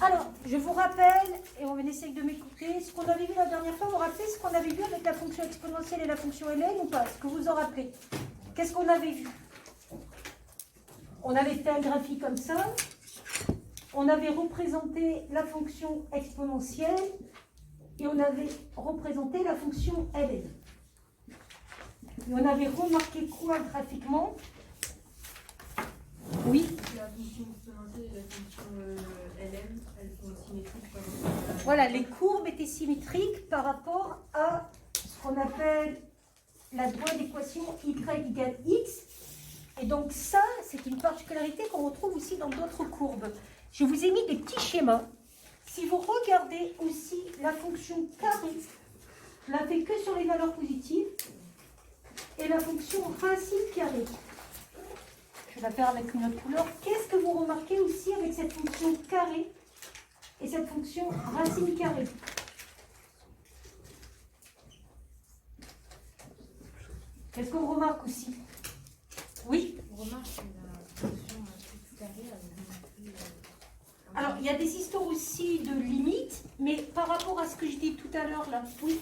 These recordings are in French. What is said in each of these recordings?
Alors, je vous rappelle, et on va essayer de m'écouter, ce qu'on avait vu la dernière fois. Vous vous rappelez ce qu'on avait vu avec la fonction exponentielle et la fonction ln ou pas? Est-ce que vous vous en rappelez? Qu'est-ce qu'on avait vu? On avait fait un graphique comme ça. On avait représenté la fonction exponentielle et on avait représenté la fonction ln. Et on avait remarqué quoi graphiquement? Oui. La fonction exponentielle et la fonction ln, elles sont symétriques par rapport à... Voilà, les courbes étaient symétriques par rapport à ce qu'on appelle la droite d'équation y égale x. Et donc ça, c'est une particularité qu'on retrouve aussi dans d'autres courbes. Je vous ai mis des petits schémas. Si vous regardez aussi la fonction carré, on l'a fait que sur les valeurs positives, et la fonction racine carrée. Je vais la faire avec une autre couleur. Qu'est-ce que vous remarquez aussi avec cette fonction carré et cette fonction racine carrée? Qu'est-ce qu'on remarque aussi? Oui? On remarque que la fonction x carré avait Alors, il y a des histoires aussi de limites, mais par rapport à ce que je dis tout à l'heure, là, oui?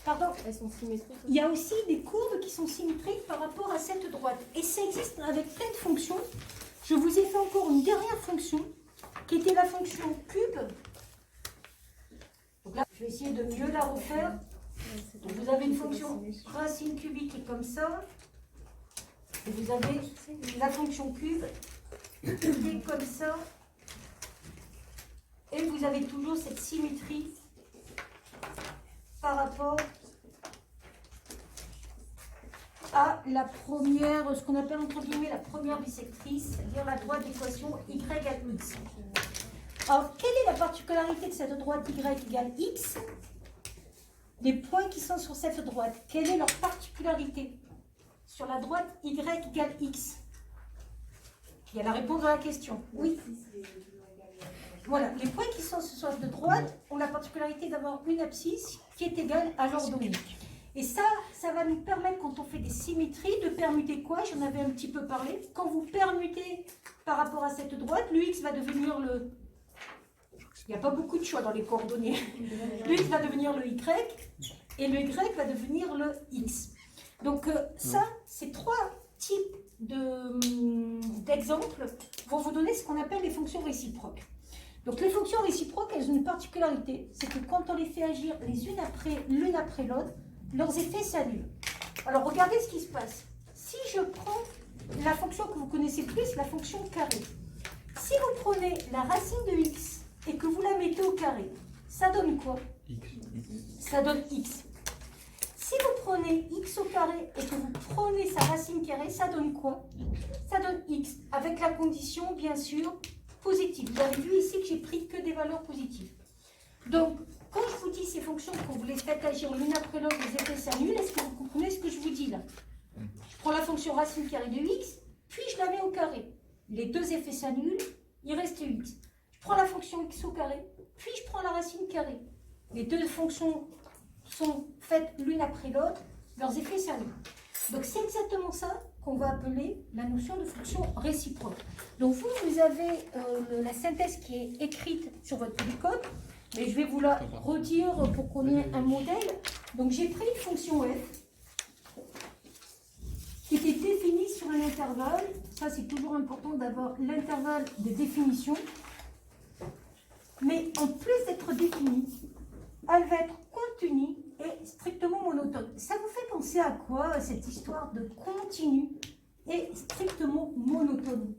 Pardon? Elles sont symétriques. Il y a aussi des courbes qui sont symétriques par rapport à cette droite. Et ça existe avec plein de fonctions. Je vous ai fait encore une dernière fonction, qui était la fonction cube. Donc là, je vais essayer de mieux la refaire. Donc vous avez une fonction racine cubique qui est comme ça. Et vous avez la fonction cube qui est comme ça. Et vous avez toujours cette symétrie par rapport à la première, ce qu'on appelle entre guillemets la première bisectrice, c'est-à-dire la droite d'équation y égale x. Alors, quelle est la particularité de cette droite y égale x? Les points qui sont sur cette droite, quelle est leur particularité sur la droite y égale x? Il y a la réponse à la question. Oui. Voilà, les points qui sont sur cette droite ont la particularité d'avoir une abscisse qui est égale à l'ordonnée. Et ça va nous permettre, quand on fait des symétries, de permuter quoi? J'en avais un petit peu parlé. Quand vous permutez par rapport à cette droite, le x va devenir le... Il n'y a pas beaucoup de choix dans les coordonnées. Le x va devenir le y et le y va devenir le x. Donc ça, ces trois types d'exemples vont vous donner ce qu'on appelle les fonctions réciproques. Donc les fonctions réciproques, elles ont une particularité, c'est que quand on les fait agir les unes l'une après l'autre, leurs effets s'annulent. Alors regardez ce qui se passe. Si je prends la fonction que vous connaissez plus, la fonction carré, si vous prenez la racine de x et que vous la mettez au carré, ça donne quoi? Ça donne x. Si vous prenez x au carré et que vous prenez sa racine carrée, ça donne quoi? Ça donne x, avec la condition, bien sûr, positive. Vous avez vu ici que j'ai pris que des valeurs positives. Donc, quand je vous dis ces fonctions, quand vous les faites agir l'une après l'autre, les effets s'annulent, est-ce que vous comprenez ce que je vous dis là? Je prends la fonction racine carrée de x, puis je la mets au carré. Les deux effets s'annulent, il reste x. Je prends la fonction x au carré, puis je prends la racine carrée. Les deux fonctions sont faites l'une après l'autre, leurs effets s'annulent. Donc c'est exactement ça qu'on va appeler la notion de fonction réciproque. Donc vous avez la synthèse qui est écrite sur votre polycode, mais je vais vous la redire pour qu'on ait un modèle. Donc j'ai pris une fonction f qui était définie sur un intervalle. Ça c'est toujours important d'avoir l'intervalle de définition. Mais en plus d'être définie, elle va être continue et strictement monotone. Ça vous fait penser à quoi, cette histoire de continu et strictement monotone?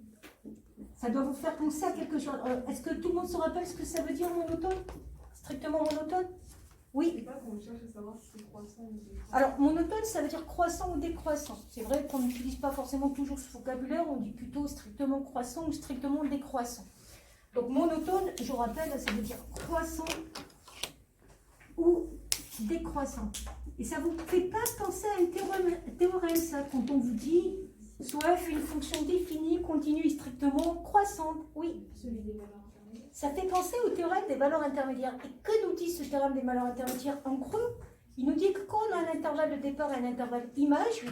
Ça doit vous faire penser à quelque chose. Est-ce que tout le monde se rappelle ce que ça veut dire monotone? Strictement monotone? Oui. On cherche à savoir si c'est croissant ou décroissant. Alors, monotone, ça veut dire croissant ou décroissant. C'est vrai qu'on n'utilise pas forcément toujours ce vocabulaire, on dit plutôt strictement croissant ou strictement décroissant. Donc, monotone, je vous rappelle, ça veut dire croissant ou décroissant. Et ça ne vous fait pas penser à un théorème, ça, quand on vous dit soit f est une fonction définie, continue et strictement croissante. Oui. Celui des valeurs intermédiaires. Ça fait penser au théorème des valeurs intermédiaires. Et que nous dit ce théorème des valeurs intermédiaires? En gros, il nous dit que quand on a un intervalle de départ et un intervalle image,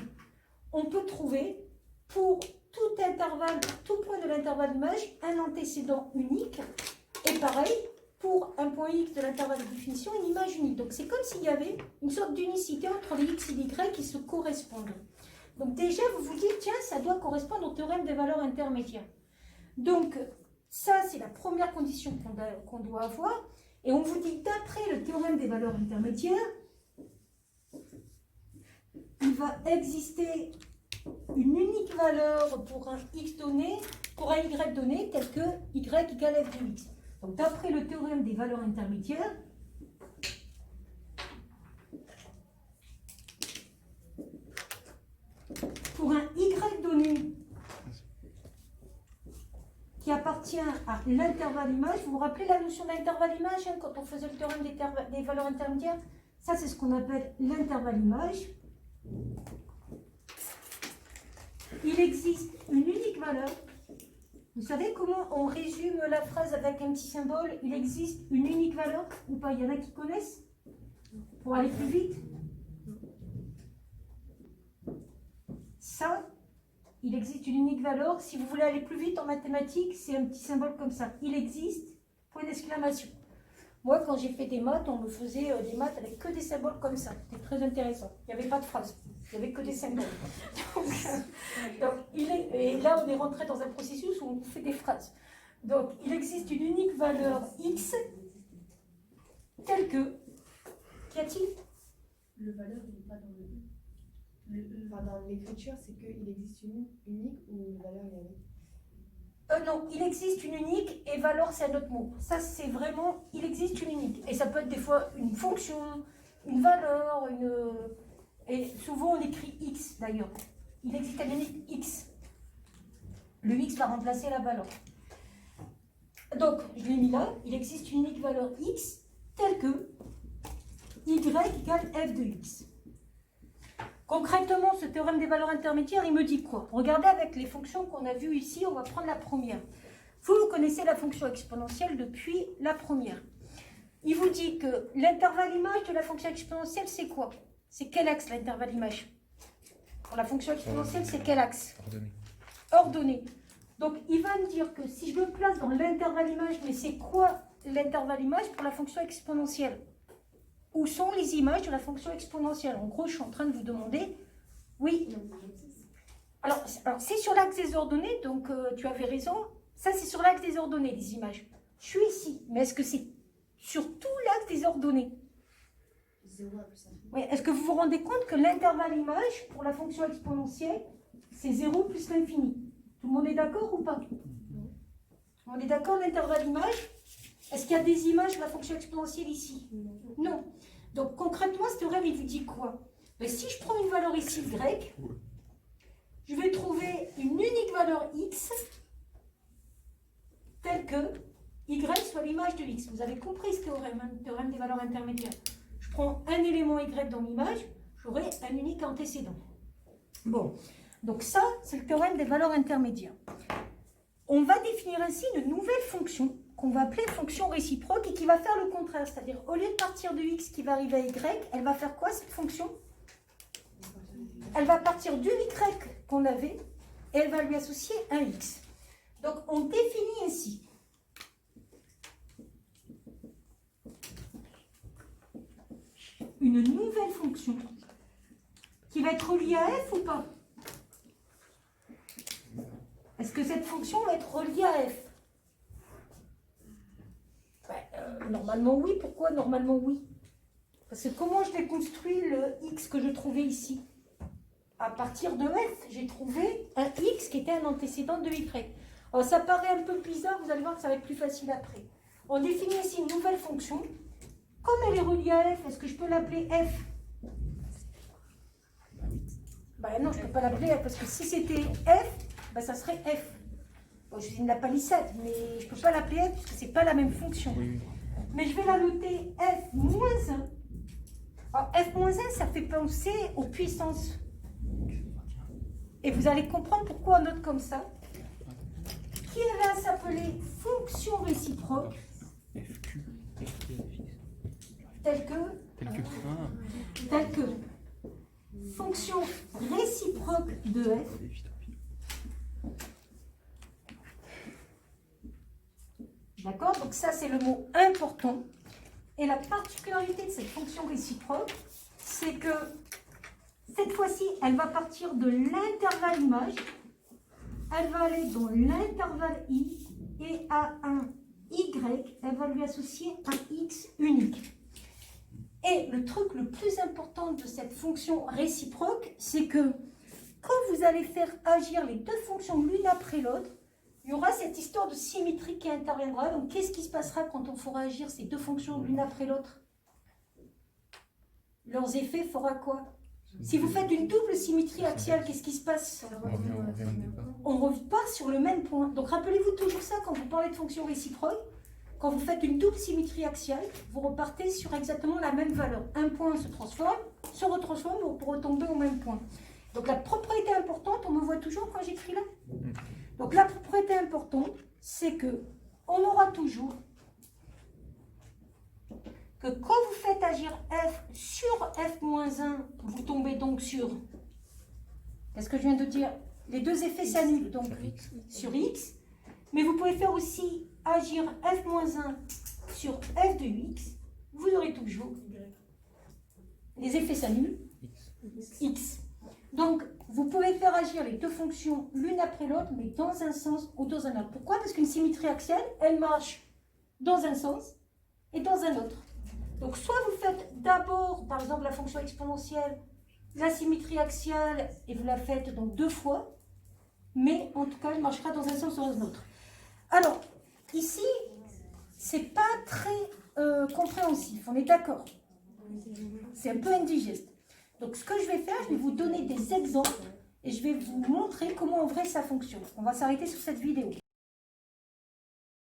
on peut trouver pour tout intervalle, tout point de l'intervalle image, un antécédent unique. Et pareil, pour un point X de l'intervalle de définition, une image unique. Donc c'est comme s'il y avait une sorte d'unicité entre les X et les Y qui se correspondent. Donc déjà, vous vous dites, tiens, ça doit correspondre au théorème des valeurs intermédiaires. Donc ça, c'est la première condition qu'on doit avoir. Et on vous dit, d'après le théorème des valeurs intermédiaires, il va exister une unique valeur pour un X donné, pour un Y donné, tel que Y égale f de X. Donc d'après le théorème des valeurs intermédiaires, pour un Y donné qui appartient à l'intervalle image, vous vous rappelez la notion d'intervalle image quand on faisait le théorème des valeurs intermédiaires? Ça, c'est ce qu'on appelle l'intervalle image. Il existe une unique valeur. Vous savez comment on résume la phrase avec un petit symbole? Il existe une unique valeur ou pas? Il y en a qui connaissent? Pour aller plus vite? Ça, il existe une unique valeur. Si vous voulez aller plus vite en mathématiques, c'est un petit symbole comme ça. Il existe, point d'exclamation. Moi, quand j'ai fait des maths, on me faisait des maths avec que des symboles comme ça. C'était très intéressant. Il n'y avait pas de phrase. Il n'y avait que des symboles. Et là, on est rentré dans un processus où on fait des phrases. Donc, il existe une unique valeur X telle que... Qu'y a-t-il? Le valeur, il n'est pas dans le I. Dans l'écriture, c'est qu'il existe une unique ou une valeur il y avait. Non, il existe une unique et valeur, c'est un autre mot. Ça, c'est vraiment, il existe une unique. Et ça peut être des fois une fonction, une valeur, et souvent on écrit X d'ailleurs. Il existe un unique X. Le X va remplacer la valeur. Donc, je l'ai mis là, il existe une unique valeur X telle que Y égale f de X. Concrètement, ce théorème des valeurs intermédiaires, il me dit quoi? Regardez avec les fonctions qu'on a vues ici, on va prendre la première. Vous connaissez la fonction exponentielle depuis la première. Il vous dit que l'intervalle image de la fonction exponentielle, c'est quoi? C'est quel axe l'intervalle image? Pour la fonction exponentielle, c'est quel axe? Ordonné. Ordonné. Donc, il va me dire que si je me place dans l'intervalle image, mais c'est quoi l'intervalle image pour la fonction exponentielle? Où sont les images de la fonction exponentielle? En gros, je suis en train de vous demander, oui. Alors c'est sur l'axe des ordonnées, donc tu avais raison. Ça, c'est sur l'axe des ordonnées, les images. Je suis ici, mais est-ce que c'est sur tout l'axe des ordonnées? 0 à plus infini. Oui, est-ce que vous vous rendez compte que l'intervalle image pour la fonction exponentielle, c'est 0 plus l'infini? Tout le monde est d'accord ou pas? On est d'accord, l'intervalle image? Est-ce qu'il y a des images de la fonction exponentielle ici? Non. Donc concrètement, ce théorème, il vous dit quoi? Ben, si je prends une valeur ici, Y, je vais trouver une unique valeur X telle que Y soit l'image de X. Vous avez compris ce théorème, hein, le théorème des valeurs intermédiaires. Je prends un élément Y dans l'image, j'aurai un unique antécédent. Bon, donc ça, c'est le théorème des valeurs intermédiaires. On va définir ainsi une nouvelle fonction qu'on va appeler fonction réciproque et qui va faire le contraire. C'est-à-dire, au lieu de partir de X qui va arriver à Y, elle va faire quoi cette fonction? Elle va partir du Y qu'on avait et elle va lui associer un X. Donc, on définit ainsi une nouvelle fonction qui va être reliée à F ou pas? Est-ce que cette fonction va être reliée à F? Normalement oui. Pourquoi normalement oui? Parce que comment je l'ai construit le X que je trouvais ici? À partir de F, j'ai trouvé un X qui était un antécédent de Y. Alors ça paraît un peu bizarre, vous allez voir que ça va être plus facile après. On définit ici une nouvelle fonction. Comme elle est reliée à F, est-ce que je peux l'appeler F? Non, je ne peux pas l'appeler F, parce que si c'était F, ça serait F. Bon, je viens de la palissade, mais je ne peux pas l'appeler F, parce que ce n'est pas la même fonction. Mais je vais la noter F-1. Alors, F-1, ça fait penser aux puissances. Et vous allez comprendre pourquoi on note comme ça. Qui va s'appeler fonction réciproque, telle que fonction réciproque de F d'accord? Donc ça, c'est le mot important. Et la particularité de cette fonction réciproque, c'est que cette fois-ci, elle va partir de l'intervalle image, elle va aller dans l'intervalle i, et à un y, elle va lui associer un x unique. Et le truc le plus important de cette fonction réciproque, c'est que quand vous allez faire agir les deux fonctions l'une après l'autre, il y aura cette histoire de symétrie qui interviendra. Donc, qu'est-ce qui se passera quand on fera agir ces deux fonctions l'une après l'autre? Leurs effets fera quoi? Si vous faites une double symétrie axiale, qu'est-ce qui se passe? On ne revient pas sur le même point. Donc, rappelez-vous toujours ça quand vous parlez de fonction réciproque. Quand vous faites une double symétrie axiale, vous repartez sur exactement la même valeur. Un point se transforme, se retransforme pour retomber au même point. Donc, la propriété importante, on me voit toujours quand j'écris là? Donc, la propriété importante, c'est que on aura toujours que quand vous faites agir f sur f-1, vous tombez donc sur, qu'est-ce que je viens de dire? Les deux effets s'annulent, donc sur x. Mais vous pouvez faire aussi agir f-1 sur f de x. Vous aurez toujours les effets s'annulent, x. Donc, vous pouvez faire agir les deux fonctions l'une après l'autre, mais dans un sens ou dans un autre. Pourquoi? Parce qu'une symétrie axiale, elle marche dans un sens et dans un autre. Donc, soit vous faites d'abord, par exemple, la fonction exponentielle, la symétrie axiale, et vous la faites donc deux fois, mais en tout cas, elle marchera dans un sens ou dans un autre. Alors, ici, c'est pas très compréhensif, on est d'accord? C'est un peu indigeste. Donc, ce que je vais faire, je vais vous donner des exemples et je vais vous montrer comment en vrai ça fonctionne. On va s'arrêter sur cette vidéo.